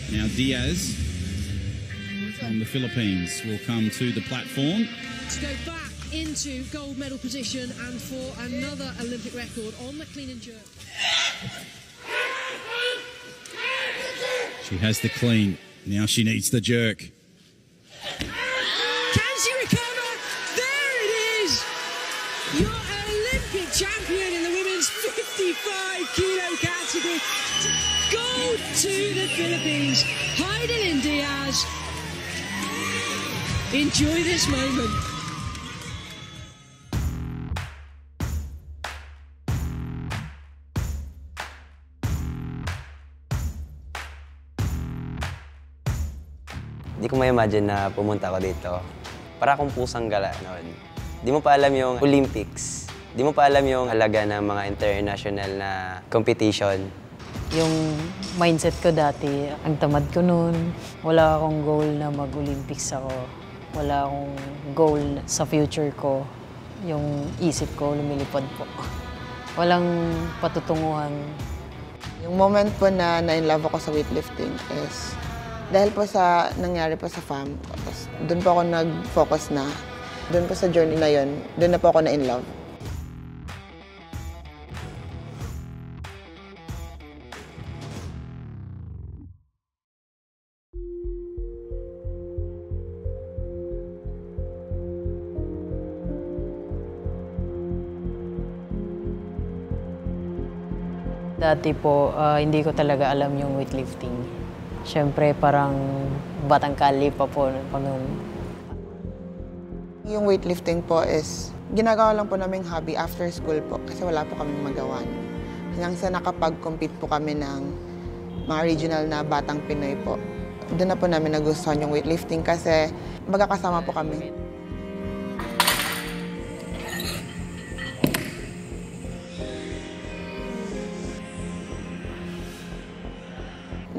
Now Diaz from the Philippines will come to the platform. To go back into gold medal position and for another Olympic record on the clean and jerk. She has the clean. Now she needs the jerk. Can she recover? There it is! Your Olympic champion in the women's 55-kilo category. Gold to the Philippines. Heidelin Diaz. Enjoy this moment. Hindi ko ma-imagine na pumunta ako dito. Para akong pusang gala noon. Di mo pa alam yung Olympics. Di mo pa alam yung halaga ng mga international na competition. Yung mindset ko dati, ang tamad ko noon. Wala akong goal na mag-Olympics ako. Wala akong goal sa future ko. Yung isip ko lumilipad po. Walang patutunguhan. Yung moment po na na-in-love ako sa weightlifting is dahil po sa nangyari po sa FAM, doon po ako nag-focus na. Doon po sa journey na yun, doon na po ako na-in-love. Dati po, hindi ko talaga alam yung weightlifting. Siyempre, parang batang kali pa po noon. Yung weightlifting po is, ginagawa lang po naming hobby after school po kasi wala po kaming magawa. Hanggang sa nakapag-compete po kami ng mga regional na batang Pinoy po. Doon na po namin nagustuhan yung weightlifting kasi magkakasama po kami.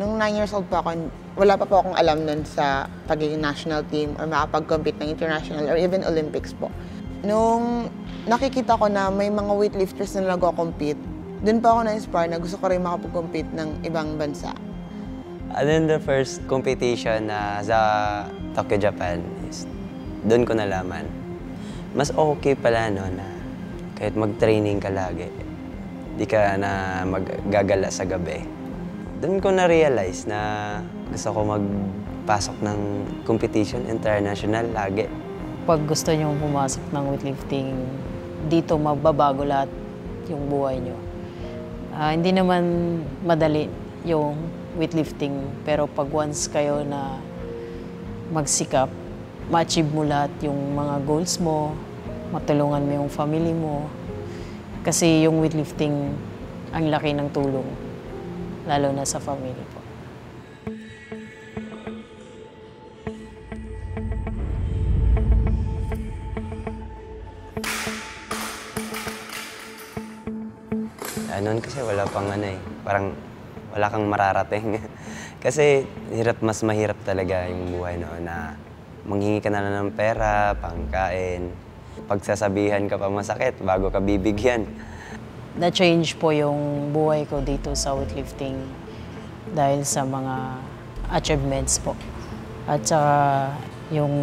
Nung 9 years old po ako, wala pa po akong alam nun sa pagiging national team or makapag-compete ng international or even Olympics po. Nung nakikita ko na may mga weightlifters na nag-compete, dun po ako na-inspire na gusto ko rin makapag-compete ng ibang bansa. And then the first competition na sa Tokyo, Japan, is doon ko nalaman. Mas okay pala no, na kahit mag-training ka lagi, di ka na maggagala sa gabi. Doon ko na-realize na gusto ko magpasok ng competition, international, lagi. Pag gusto nyo pumasok ng weightlifting, dito magbabago lahat yung buhay nyo. Hindi naman madali yung weightlifting, pero pag once kayo na magsikap, ma-achieve mo lahat yung mga goals mo, matulungan mo yung family mo. Kasi yung weightlifting, ang laki ng tulong. Lalo na sa family po. Noon kasi wala pang parang wala kang mararating. Kasi mas mahirap talaga yung buhay noon na manghingi ka na lang ng pera, pangkain, pagsasabihan ka pa masakit bago ka bibigyan. Na-change po yung buhay ko dito sa weightlifting dahil sa mga achievements po. At saka yung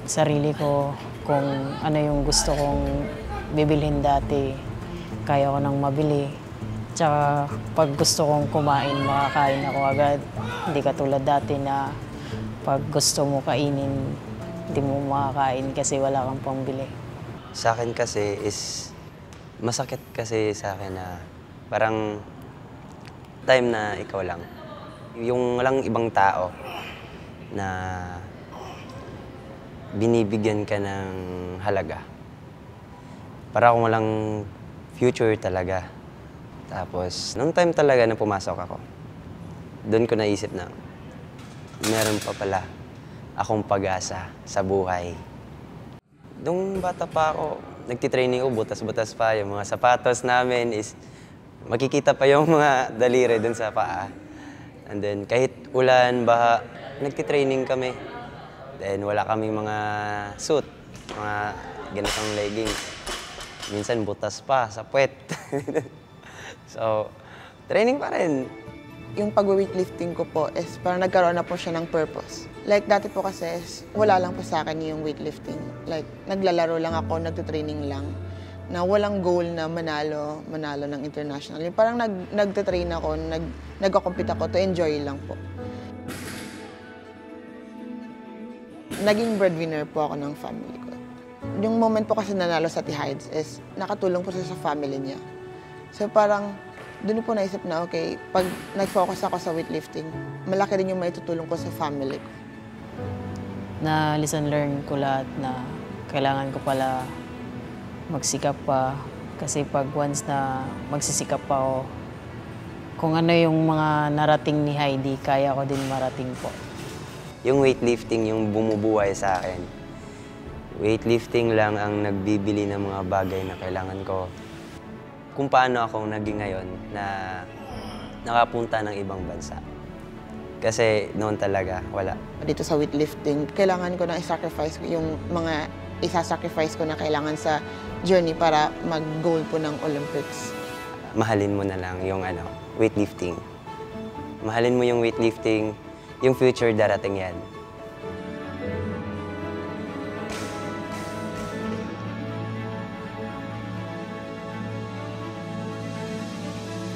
sarili ko, kung ano yung gusto kong bibilhin dati, kaya ko nang mabili. Tsaka pag gusto kong kumain, makakain ako agad. Hindi katulad dati na pag gusto mo kainin, hindi mo makakain kasi wala kang pambili. Sa akin kasi is masakit kasi sa akin na parang time na ikaw lang. Yung walang ibang tao na binibigyan ka ng halaga. Para akong walang future talaga. Tapos, nung time talaga na pumasok ako, doon ko naisip na meron pa pala akong pag-asa sa buhay. Nung bata pa ako, nagtitraining ko, butas-butas pa. Yung mga sapatos namin is makikita pa yung mga daliri dun sa paa. And then kahit ulan, baha, nagtitraining kami. Then wala kaming mga suit, mga ganitong leggings. Minsan butas pa sa puwet. So, training pa rin. yung pag-weightlifting ko po is parang nagkaroon na po siya ng purpose. Like dati po kasi wala lang po sa akin yung weightlifting. Like naglalaro lang ako, nagtutraining lang na walang goal na manalo ng international. Yung parang nagtatrain ako, nagko-compete ako to enjoy lang po. Naging breadwinner po ako ng family ko. Yung moment po kasi nanalo sa T-Hides is nakatulong po siya sa family niya. So parang doon po naisip na, okay, pag nag-focus ako sa weightlifting, malaki rin yung maitutulong ko sa family ko. Na listen learn ko lahat na kailangan ko pala magsikap pa. Kasi pag once na magsisikap pa ako, kung ano yung mga narating ni Heidi, kaya ko din marating po. Yung weightlifting yung bumubuhay sa akin. Weightlifting lang ang nagbibili ng mga bagay na kailangan ko. Kung paano ako naging ngayon na nakapunta ng ibang bansa. Kasi noon talaga, wala. Dito sa weightlifting, kailangan ko na i-sacrifice yung mga isa-sacrifice ko na kailangan sa journey para mag-goal po ng Olympics. Mahalin mo na lang yung weightlifting. Mahalin mo yung weightlifting, yung future darating yan.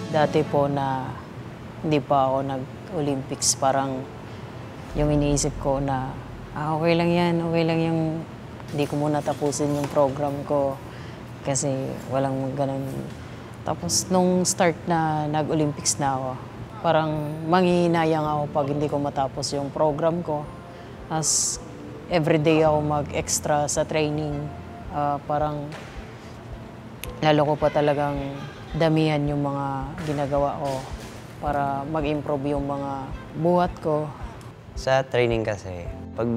Dati po na hindi pa ako nag-Olympics, parang yung iniisip ko na, okay lang yung hindi ko muna tapusin yung program ko kasi walang ganun. Tapos nung start na nag-Olympics na ako, parang manghihinayang ako pag hindi ko matapos yung program ko. As everyday ako mag-extra sa training, parang lalo ko pa talagang damihan yung mga ginagawa ko para mag-improve yung mga buhat ko. Sa training kasi, pag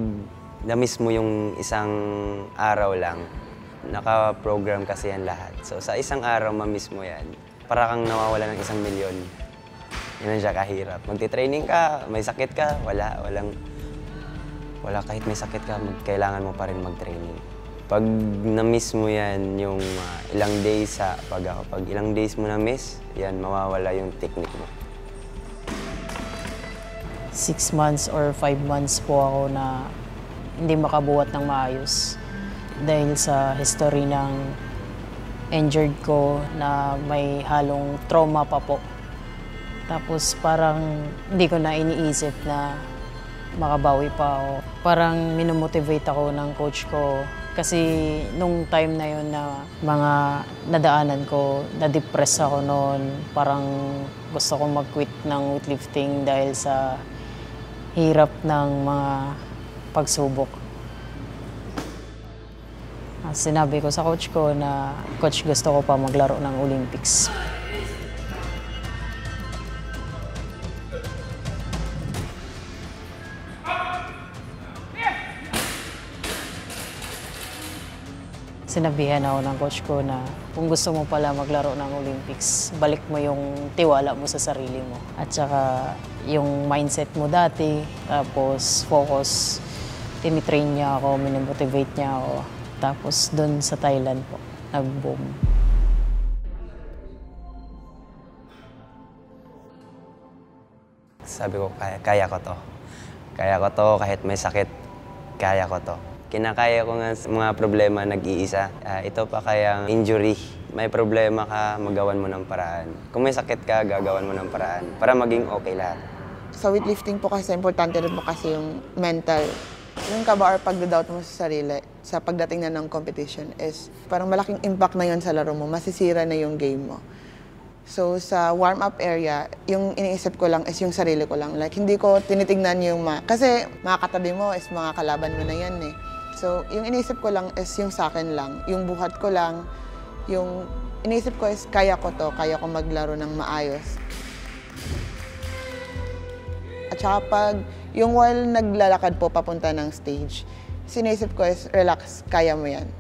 na-miss mo yung isang araw lang, naka-program kasi yan lahat. So sa isang araw ma-miss mo yan, para kang nawawala ng 1,000,000. Yan siya kahirap. Magti-training ka, may sakit ka, wala kahit may sakit ka, kailangan mo pa rin mag-training. Pag na-miss mo yan, yung ilang days pag ilang days mo na-miss, yan, mawawala yung technique mo. 6 months or 5 months po ako na hindi makabuhat ng maayos dahil sa history ng injured ko na may halong trauma pa po. Tapos parang hindi ko na iniisip na makabawi pa ako. Parang minomotivate ako ng coach ko kasi nung time na yun na mga nadaanan ko, na-depress ako noon. Parang gusto ko mag-quit ng weightlifting dahil sa hirap ng mga pagsubok. Sinabi ko sa coach ko na, coach, gusto ko pa maglaro ng Olympics. Sinabihan ako ng coach ko na kung gusto mo pala maglaro ng Olympics, balik mo yung tiwala mo sa sarili mo. At saka yung mindset mo dati, tapos focus. Tinitrain niya ako, minimotivate niya ako. Tapos doon sa Thailand po, nag-boom. Sabi ko, kaya ko to. Kaya ko to, kahit may sakit, kaya ko to. Kinakaya ko nga mga problema nag-iisa. Ito pa kayang injury. May problema ka, magawan mo ng paraan. Kung may sakit ka, gagawan mo ng paraan para maging okay lahat. Sa weightlifting po kasi, importante rin po kasi yung mental. Yung kaba or pag-doubt mo sa sarili sa pagdating na ng competition is parang malaking impact na yun sa laro mo. Masisira na yung game mo. So sa warm-up area, yung iniisip ko lang is yung sarili ko lang. Like hindi ko tinitignan yung kasi mga katabi mo is mga kalaban mo na yan eh. So, yung iniisip ko lang is yung sa akin lang, yung buhat ko lang, yung iniisip ko is kaya ko to, kaya ko maglaro ng maayos. At saka pag, yung while naglalakad po papunta ng stage, sinisip ko is relax, kaya mo yan.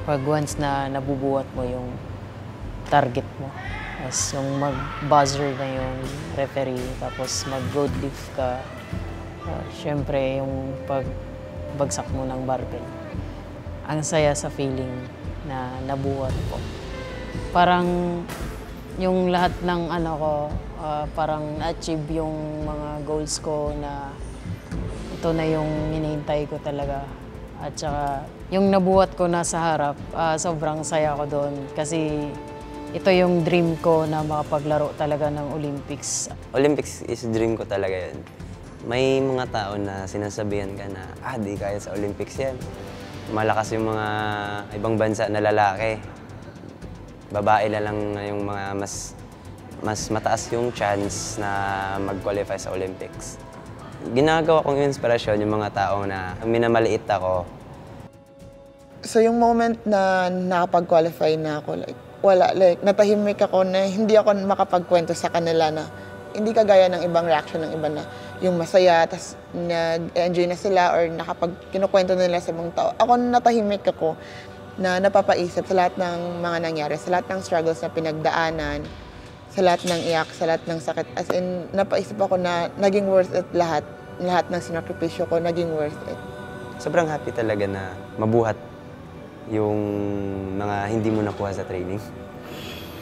Pag once na nabubuhat mo yung target mo, tapos yung mag-buzzer na yung referee, tapos mag-road lift ka. Siyempre, yung pagbagsak mo ng barbell. ang saya sa feeling na nabuhat po. Parang yung lahat ng ano ko, parang na-achieve yung mga goals ko na ito na yung hinihintay ko talaga. At saka yung nabuhat ko na sa harap, sobrang saya ko doon kasi ito yung dream ko na makapaglaro talaga ng Olympics. Olympics is dream ko talaga yun. May mga tao na sinasabihan ka na, di kaya sa Olympics yan. Malakas yung mga ibang bansa na lalaki. Babae na lang yung mga mas mataas yung chance na mag-qualify sa Olympics. Ginagawa kong inspirasyon yung mga tao na minamaliit ako. So yung moment na nakapag-qualify na ako, natahimik ako na hindi ako makapagkwento sa kanila na hindi kagaya ng ibang reaction ng iba na yung masaya, tas nag-enjoy na sila or kinukwento nila sa ibang tao. Ako natahimik ako na napapaisip sa lahat ng mga nangyari, sa lahat ng struggles na pinagdaanan, sa lahat ng iyak, sa lahat ng sakit. As in, napaisip ako na naging worth it lahat ng sinakripisyo ko, naging worth it. Sobrang happy talaga na mabuhat yung mga hindi mo nakuha sa training.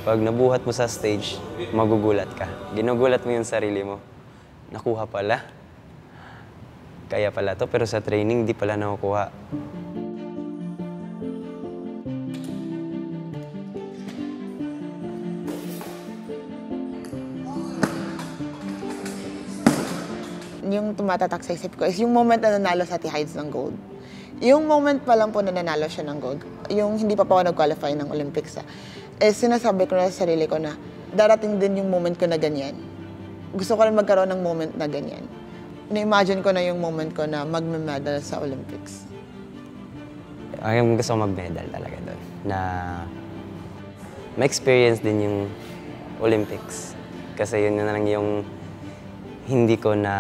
Pag nabuhat mo sa stage, magugulat ka. Ginugulat mo yung sarili mo. Nakuha pala. Kaya pala to, pero sa training, di pala nakukuha. Yung tumatatak sa isip ko is yung moment na nanalo sa T-Hides ng gold. Yung moment pa lang po na nanalo siya ng gold, yung hindi pa ako nag-qualify ng Olympics, sinasabi ko na sa sarili ko na darating din yung moment ko na ganyan. Gusto ko rin magkaroon ng moment na ganyan. Na-imagine ko na yung moment ko na mag-medal sa Olympics. Ang gusto ko mag-medal talaga doon. Na ma-experience din yung Olympics. Kasi yun na lang yung hindi ko na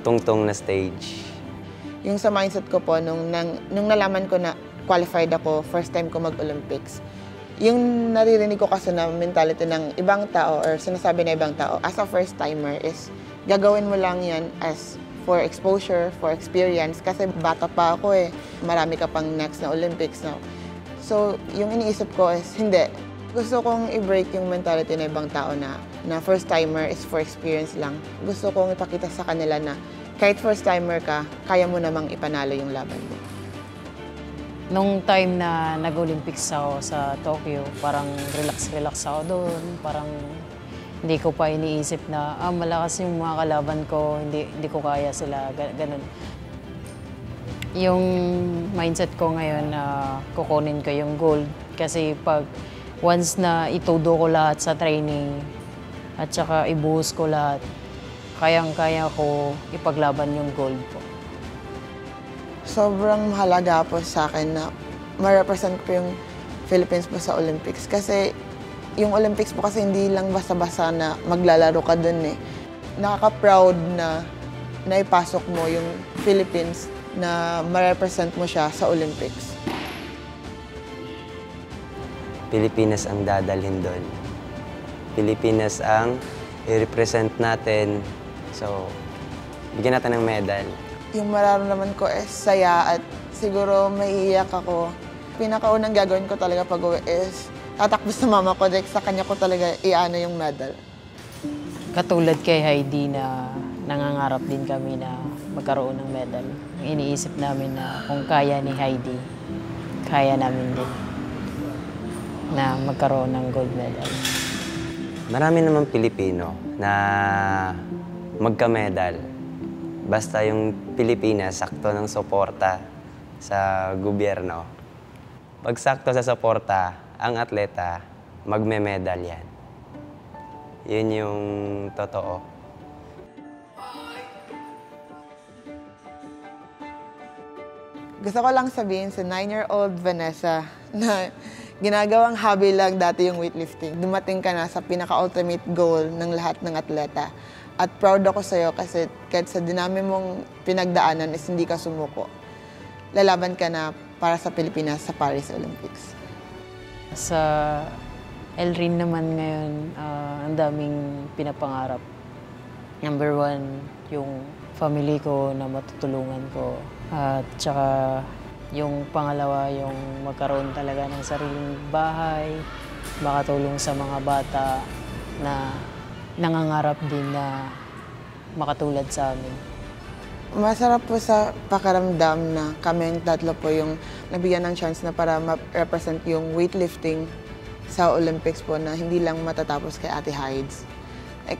tungtong na stage. Yung sa mindset ko po, nung nalaman ko na qualified ako, first time ko mag-Olympics, yung naririnig ko kasi na mentality ng ibang tao or sinasabi na ibang tao, as a first-timer is gagawin mo lang yan as for exposure, for experience, kasi bata pa ako marami ka pang next na Olympics now. So, yung iniisip ko is, hindi. Gusto kong i-break yung mentality ng ibang tao na first-timer is for experience lang. Gusto kong ipakita sa kanila na kahit first-timer ka, kaya mo namang ipanalo yung laban mo. Nung time na nag-Olympics ako sa Tokyo, parang relax ako doon. Parang hindi ko pa iniisip na malakas yung mga kalaban ko, hindi ko kaya sila, ganun. Yung mindset ko ngayon na kukunin ko yung gold. Kasi pag once na itudo ko lahat sa training at saka ibuhos ko lahat, kayang-kaya ko ipaglaban yung gold po. Sobrang mahalaga po sa akin na ma-represent ko yung Philippines po sa Olympics. Kasi yung Olympics po kasi hindi lang basta-basta na maglalaro ka dun Nakaka-proud na naipasok mo yung Philippines na ma-represent mo siya sa Olympics. Pilipinas ang dadalhin doon. Pilipinas ang i-represent natin. So, bigyan natin ng medal. Yung mararamdaman ko is saya at siguro maiiyak ako. Pinakaunang gagawin ko talaga pag-uwi is tatakbo sa mama ko, sa kanya ko talaga iano yung medal. Katulad kay Heidi na nangangarap din kami na magkaroon ng medal. Iniisip namin na kung kaya ni Heidi, kaya namin din na magkaroon ng gold medal. Marami naman Pilipino na magka-medal. Basta yung Pilipinas, sakto ng suporta sa gobyerno. Pag sakto sa suporta, ang atleta, magme-medal yan. Yun yung totoo. Gusto ko lang sabihin sa 9-year-old Vanessa na ginagawang hobby lang dati yung weightlifting. Dumating ka na sa pinaka-ultimate goal ng lahat ng atleta. At proud ako sa'yo kasi kahit sa dinami mong pinagdaanan is hindi ka sumuko. Lalaban ka na para sa Pilipinas sa Paris Olympics. Sa Elrin naman ngayon, ang daming pinapangarap. Number 1, yung family ko na matutulungan ko. At saka Yung pangalawa, yung magkaroon talaga ng sariling bahay, makatulong sa mga bata na nangangarap din na makatulad sa amin. Masarap po sa pakiramdam na kaming tatlo po yung nabigyan ng chance na para ma-represent yung weightlifting sa Olympics po na hindi lang matatapos kay Ate Hides.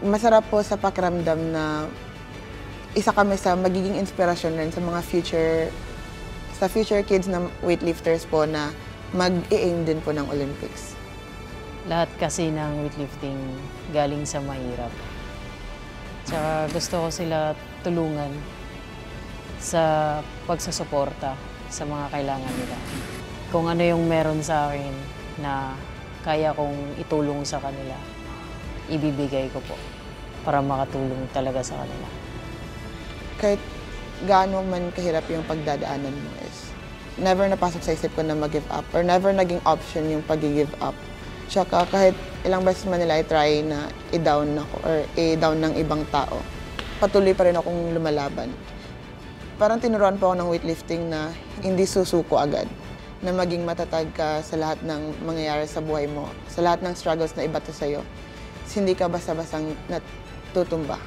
Masarap po sa pakiramdam na isa kami sa magiging inspirasyon rin sa mga future kids na weightlifters po na mag-i-aim din po ng Olympics. Lahat kasi ng weightlifting galing sa mahirap. Tsaka gusto ko sila tulungan sa pagsusuporta sa mga kailangan nila. Kung ano yung meron sa akin na kaya kong itulong sa kanila, ibibigay ko po para makatulong talaga sa kanila. Kahit gaano man kahirap yung pagdadaanan mo is never napasok sa isip ko na mag-give up or never naging option yung pag-give up. Tsaka kahit ilang beses man nila i-try na i-down ako or i-down ng ibang tao, patuloy pa rin akong lumalaban. Parang tinuruan po ako ng weightlifting na hindi susuko agad, na maging matatag ka sa lahat ng mangyayari sa buhay mo, sa lahat ng struggles na iba to sa'yo. Hindi ka basta-bastang natutumba.